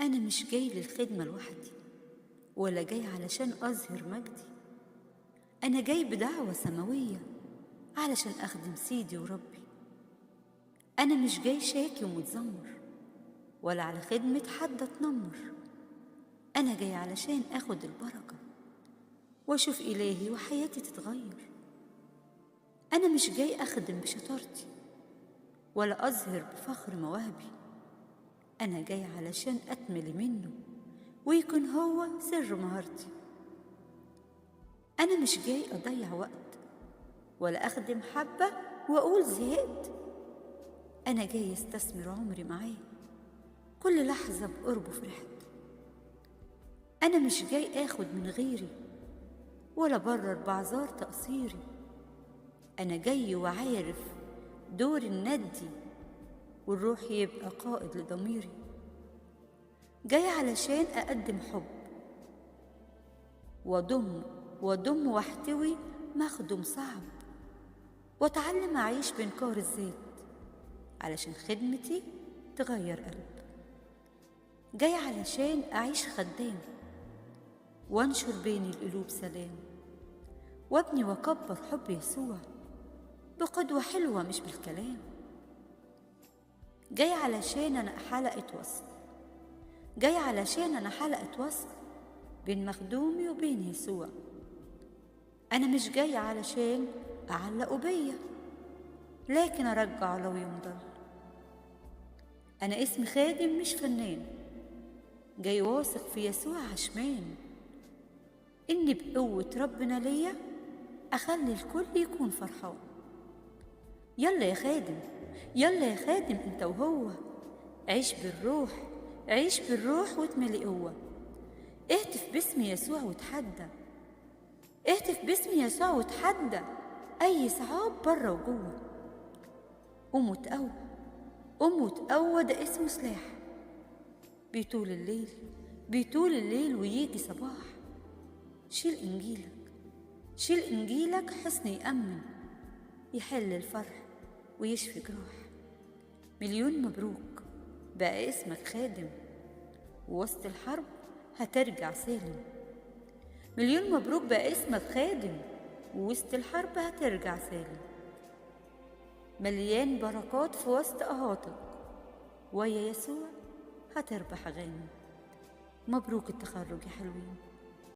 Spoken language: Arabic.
أنا مش جاي للخدمة لوحدي، ولا جاي علشان أظهر مجدي. أنا جاي بدعوة سماوية علشان أخدم سيدي وربي. أنا مش جاي شاكي ومتذمر، ولا على خدمة حد أتنمر. أنا جاي علشان أخد البركة وأشوف إلهي وحياتي تتغير. أنا مش جاي أخدم بشطارتي، ولا أظهر بفخر مواهبي. أنا جاي علشان أتملي منه ويكون هو سر مهارتي. أنا مش جاي أضيع وقت، ولا أخدم حبة وأقول زهقت. أنا جاي أستثمر عمري معاه، كل لحظة بقربه فرحت. أنا مش جاي آخد من غيري، ولا برر بعذار تقصيري. أنا جاي وعارف دور الندي، والروح يبقى قائد لضميري. جاي علشان أقدم حب، وأضم واحتوي مخدوم صعب، وأتعلم أعيش بإنكار الذات علشان خدمتي تغير قلب. جاي علشان أعيش خدام، وأنشر بين القلوب سلام، وابني وأكبر حب يسوع بقدوة حلوة مش بالكلام. جاي علشان أنا حلقة وصل، جاي علشان أنا حلقة وصل بين مخدومي وبين يسوع. أنا مش جاي علشان أعلقوا بيا، لكن أرجع لو يوم ضل. أنا اسم خادم مش فنان، جاي واثق في يسوع عشمان، إني بقوة ربنا ليا أخلي الكل يكون فرحان. يلا يا خادم، يلا يا خادم انت وهو، عيش بالروح، عيش بالروح واتملي قوة. اهتف باسم يسوع وتحدى، اهتف باسم يسوع وتحدى أي صعاب بره وجوه. قوم وتقوى، قوم وتقوى، ده اسمه سلاح. بيطول الليل، بيطول الليل ويجي صباح. شيل إنجيلك، شيل إنجيلك، حصن يأمن، يحل الفرح ويشفي جراح. مليون مبروك، بقى اسمك خادم، ووسط الحرب هترجع سالم. مليون مبروك، بقى اسمك خادم، ووسط الحرب هترجع سالم. مليان بركات في وسط أهاتك، ويا يسوع هتربح غانم. مبروك التخرج يا حلوين.